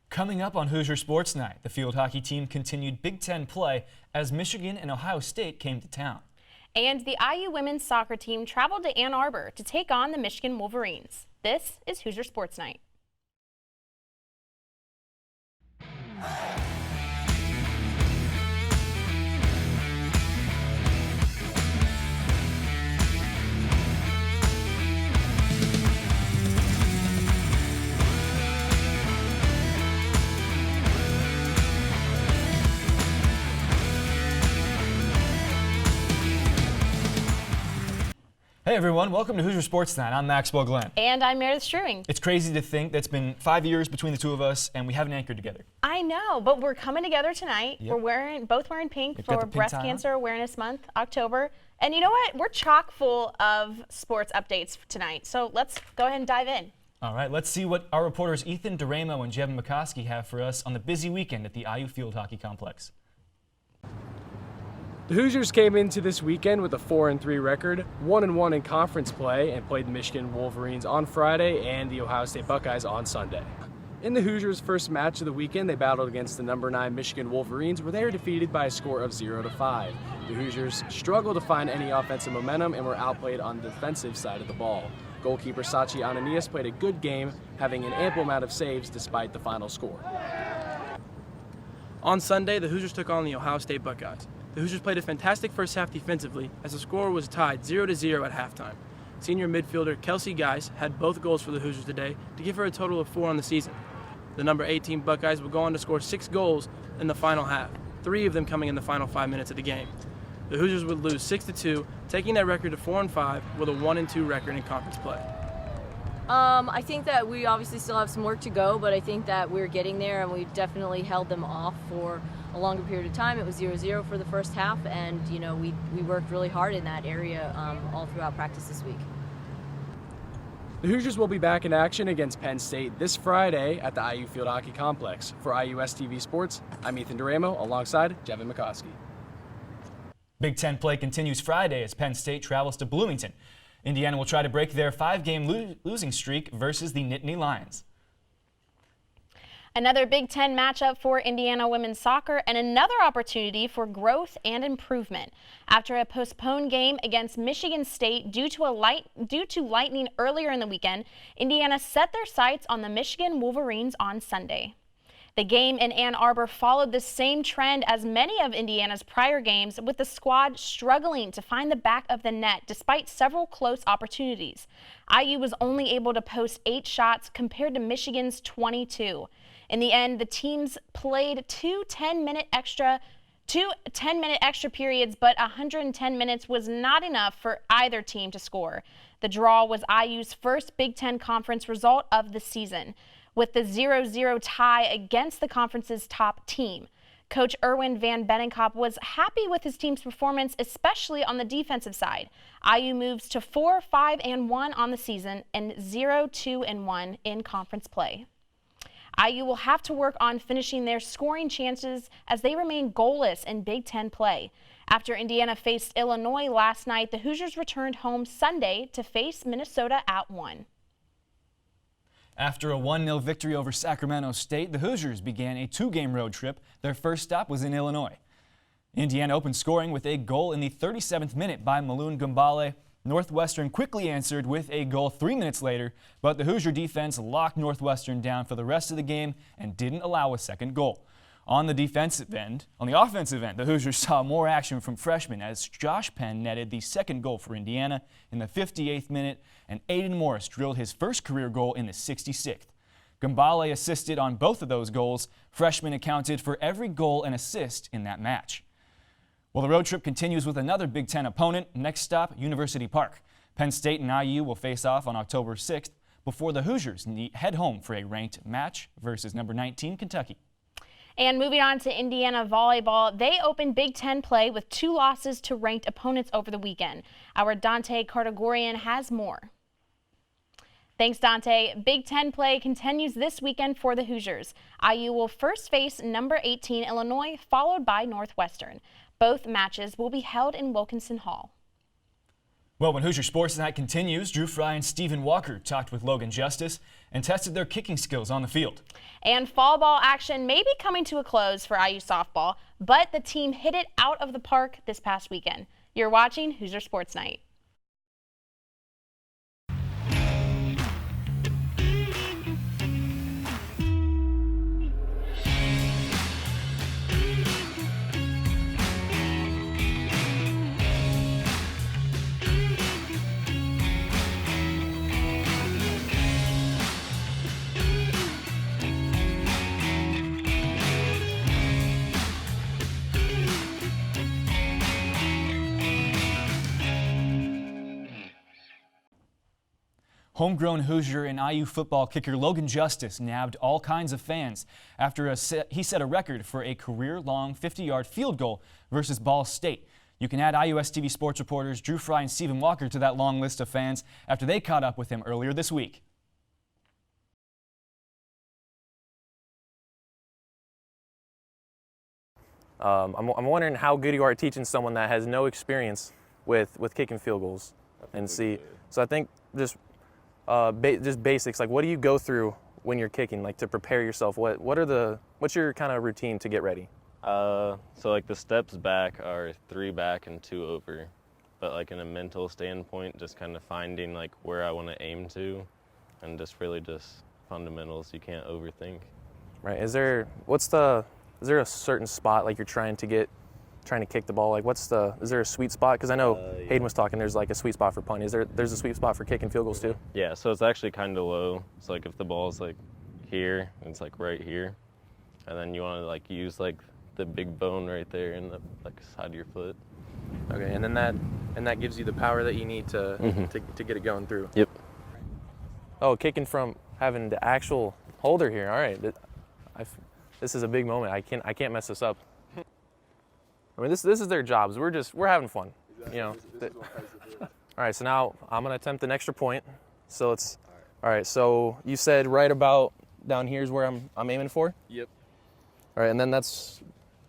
Coming up on Hoosier Sports Night, the field hockey team continued Big Ten play as Michigan and Ohio State came to town. And the IU women's soccer team traveled to Ann Arbor to take on the Michigan Wolverines. This is Hoosier Sports Night. Hey everyone, welcome to Hoosier Sports Night. I'm Maxwell Glenn. And I'm Meredith Struing. It's crazy to think that's been 5 years between the two of us and we haven't anchored together. I know, but we're coming together tonight. Yep. We're both wearing pink We've for got the pink Breast tie Cancer Awareness Month, October. And you know what? We're chock full of sports updates tonight. So let's go ahead and dive in. All right, let's see what our reporters Ethan Duramo and Jevin McCoskey have for us on the busy weekend at the IU Field Hockey Complex. The Hoosiers came into this weekend with a 4-3 record, 1-1 in conference play, and played the Michigan Wolverines on Friday and the Ohio State Buckeyes on Sunday. In the Hoosiers' first match of the weekend, they battled against the number 9 Michigan Wolverines, where they were defeated by a score of 0-5. The Hoosiers struggled to find any offensive momentum and were outplayed on the defensive side of the ball. Goalkeeper Sachi Ananias played a good game, having an ample amount of saves despite the final score. On Sunday, the Hoosiers took on the Ohio State Buckeyes. The Hoosiers played a fantastic first half defensively as the score was tied 0-0 at halftime. Senior midfielder Kelsey Geis had both goals for the Hoosiers today to give her a total of 4 on the season. The number 18 Buckeyes would go on to score 6 goals in the final half, 3 of them coming in the final 5 minutes of the game. The Hoosiers would lose 6-2, taking their record to 4-5 with a 1-2 record in conference play. I think that we obviously still have some work to go, but I think that we're getting there, and we've definitely held them off for a longer period of time. It was 0-0 for the first half, and we worked really hard in that area all throughout practice this week. The Hoosiers will be back in action against Penn State this Friday at the IU Field Hockey Complex. For IUS TV Sports, I'm Ethan Duramo alongside Jevin McCoskey. Big Ten play continues Friday as Penn State travels to Bloomington. Indiana will try to break their 5-game losing streak versus the Nittany Lions. Another Big Ten matchup for Indiana women's soccer and another opportunity for growth and improvement. After a postponed game against Michigan State due to lightning earlier in the weekend, Indiana set their sights on the Michigan Wolverines on Sunday. The game in Ann Arbor followed the same trend as many of Indiana's prior games, with the squad struggling to find the back of the net despite several close opportunities. IU was only able to post 8 shots compared to Michigan's 22. In the end, the teams played two 10-minute extra periods, but 110 minutes was not enough for either team to score. The draw was IU's first Big Ten Conference result of the season, with the 0-0 tie against the conference's top team. Coach Erwin Van Bennenkop was happy with his team's performance, especially on the defensive side. IU moves to 4-5-1 on the season and 0-2-1 in conference play. IU will have to work on finishing their scoring chances as they remain goalless in Big Ten play. After Indiana faced Illinois last night, the Hoosiers returned home Sunday to face Minnesota at 1. After a 1-0 victory over Sacramento State, the Hoosiers began a 2-game road trip. Their first stop was in Illinois. Indiana opened scoring with a goal in the 37th minute by Maloon Gumbale. Northwestern quickly answered with a goal 3 minutes later, but the Hoosier defense locked Northwestern down for the rest of the game and didn't allow a second goal. On the offensive end, the Hoosiers saw more action from freshmen as Josh Penn netted the second goal for Indiana in the 58th minute, and Aiden Morris drilled his first career goal in the 66th. Gumbale assisted on both of those goals. Freshmen accounted for every goal and assist in that match. Well, the road trip continues with another Big Ten opponent. Next stop, University Park. Penn State and IU will face off on October 6th before the Hoosiers head home for a ranked match versus number 19 Kentucky. And moving on to Indiana volleyball, they opened Big Ten play with 2 losses to ranked opponents over the weekend. Our Dante Cartagorian has more. Thanks, Dante. Big Ten play continues this weekend for the Hoosiers. IU will first face number 18 Illinois, followed by Northwestern. Both matches will be held in Wilkinson Hall. Well, when Hoosier Sports Night continues, Drew Frey and Stephen Walker talked with Logan Justus and tested their kicking skills on the field. And fall ball action may be coming to a close for IU softball, but the team hit it out of the park this past weekend. You're watching Hoosier Sports Night. Homegrown Hoosier and IU football kicker Logan Justus nabbed all kinds of fans after he set a record for a career-long 50-yard field goal versus Ball State. You can add IUS TV sports reporters Drew Frey and Stephen Walker to that long list of fans after they caught up with him earlier this week. I'm wondering how good you are at teaching someone that has no experience with kicking field goals. And see, so I think just basics, like what do you go through when you're kicking, like to prepare yourself? What's your kind of routine to get ready? So like the steps back are 3 back and 2 over, but like in a mental standpoint, just kind of finding like where I want to aim to, and just really just fundamentals. You can't overthink. Right. Is there a certain spot like you're trying to kick the ball? Like is there a sweet spot? Because I know Hayden was talking, there's like a sweet spot for punting. There's a sweet spot for kicking field goals too? Yeah, so it's actually kind of low. It's like if the ball's like here, it's like right here. And then you want to like use like the big bone right there in the like side of your foot. Okay, and then that gives you the power that you need to get it going through. Yep. Oh, kicking from having the actual holder here. All right. This is a big moment. I can't mess this up. I mean, this is their jobs. We're having fun, exactly. You know. All right, so now I'm gonna attempt an extra point. So all right. So you said right about down here is where I'm aiming for. Yep. All right, and then that's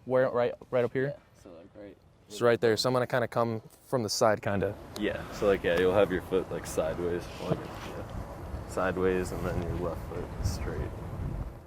where right up here. Yeah. So like right. So right there. So I'm gonna kind of come from the side, kind of. Yeah. So like you'll have your foot like sideways, sideways, and then your left foot straight.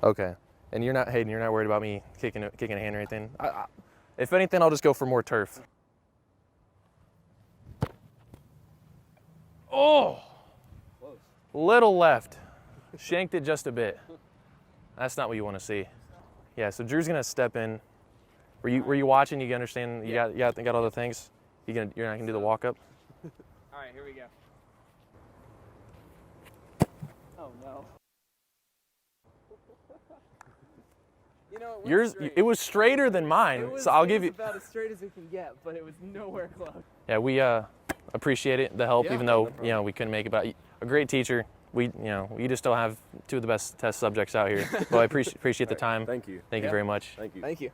Okay. And you're not worried about me kicking a hand or anything. If anything, I'll just go for more turf. Oh! Close. Little left. Shanked it just a bit. That's not what you want to see. Yeah, so Drew's gonna step in. Were you watching? You understand? You got all the things? You're not gonna do the walk up? All right, here we go. Oh no. You know, It was straighter than mine, so I'll give you. It was about as straight as it can get, but it was nowhere close. Yeah, we appreciate it, the help, Yeah, even though we couldn't make it. But a great teacher. We just still have 2 of the best test subjects out here. Well, I appreciate the time. Thank you. Thank you very much. Thank you. Thank you.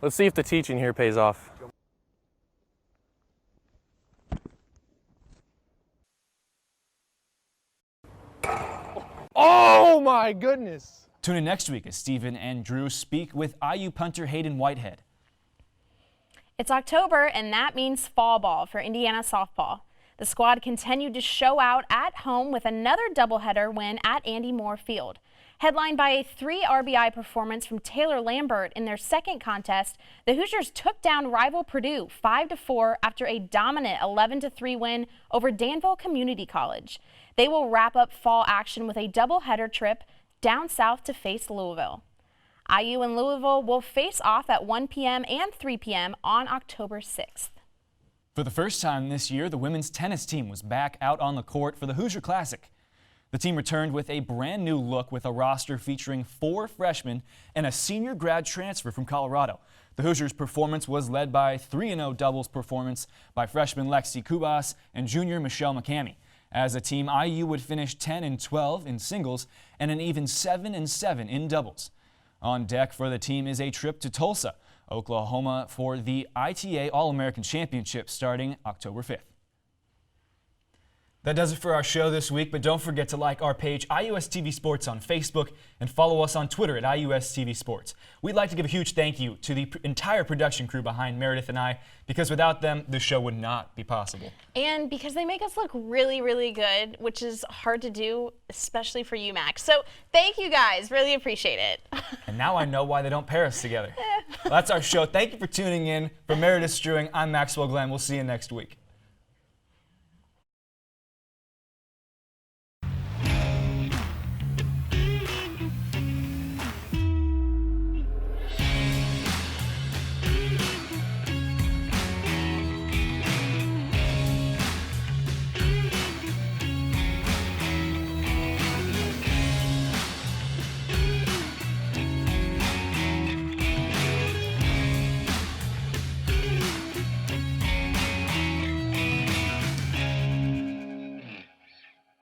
Let's see if the teaching here pays off. Oh my goodness! Tune in next week as Stephen and Drew speak with IU punter Hayden Whitehead. It's October, and that means fall ball for Indiana softball. The squad continued to show out at home with another doubleheader win at Andy Moore Field. Headlined by a 3 RBI performance from Taylor Lambert in their second contest, the Hoosiers took down rival Purdue 5-4 after a dominant 11-3 win over Danville Community College. They will wrap up fall action with a doubleheader trip down south to face Louisville. IU and Louisville will face off at 1 p.m. and 3 p.m. on October 6th. For the first time this year, the women's tennis team was back out on the court for the Hoosier Classic. The team returned with a brand new look with a roster featuring 4 freshmen and a senior grad transfer from Colorado. The Hoosiers' performance was led by 3-0 doubles performance by freshman Lexi Kubas and junior Michelle McCamey. As a team, IU would finish 10-12 in singles and an even 7-7 in doubles. On deck for the team is a trip to Tulsa, Oklahoma for the ITA All-American Championship starting October 5th. That does it for our show this week, but don't forget to like our page, IUS TV Sports, on Facebook and follow us on Twitter at IUS TV Sports. We'd like to give a huge thank you to the entire production crew behind Meredith and I, because without them, the show would not be possible. And because they make us look really, really good, which is hard to do, especially for you, Max. So thank you guys. Really appreciate it. And now I know why they don't pair us together. Well, that's our show. Thank you for tuning in. For Meredith Strewing, I'm Maxwell Glenn. We'll see you next week.